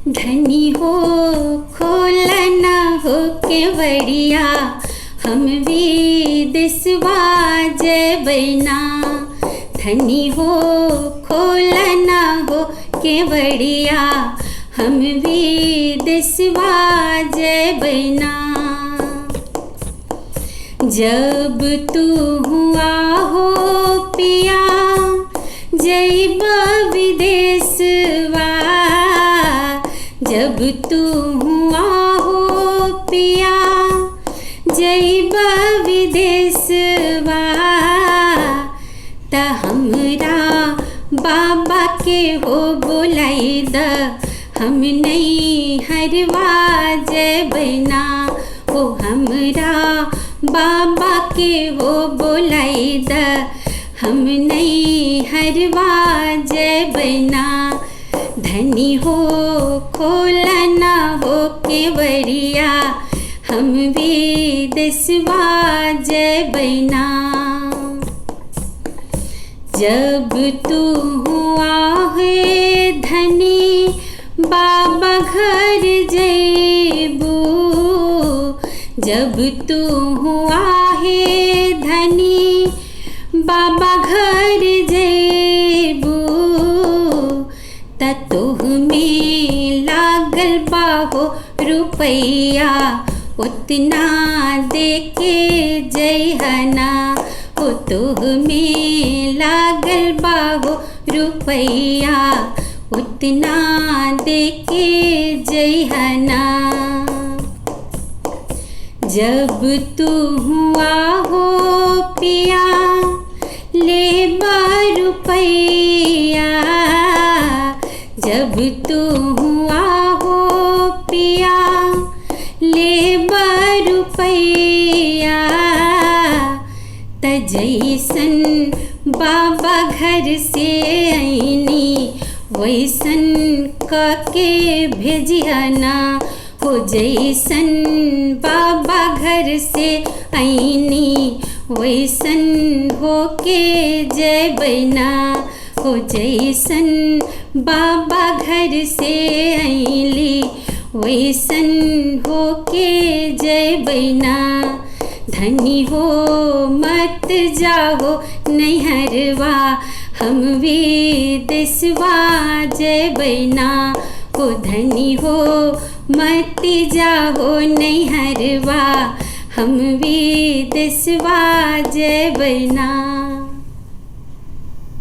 धनी हो खोलना हो केवड़िया, हम विदेशवा जैबना। धनी हो खोलना हो केवड़िया, हम विदेशवा जैबना। जब तू हुआ हो पिया जैबा विदेशवा, जब तू हुआ हो पिया जैबा विदेशवा, त हमरा बाबा के हो बोलाई द, हम नहीं हरवा जैबना। ओ हमरा बाबा के हो बोलाई द, हम नहीं हरवा जैबना। धनी हो खोलना हो केवड़िया, हम विदेशवा जैबना। जब तू हुआ है धनी बाबा घर जैबू, जब तू हुआ है धनी बाबा घर जैबू, त तुहमें लागल बाहो रुपैया, उतना देके जैहना। ओ तुहमें लागल बाहो रुपैया, उतना देके जैहना। जब तू हुआ हो पिया ले रुपैया, जब तू हुआ हो पिया ले रुपैया, त जैसन बाबा घर से आईनी वैसन के भेजिहना। हो जैसन बाबा घर से आईनी वैसन होके जैबना। हो जैसन बाबा घर से आईली वैसन होके जैबना। धनी हो मत जाओ नैहरवा, हम विदेशवा जैबना। हो धनी हो मत जाओ नैहरवा, हम विदेशवा जैबना।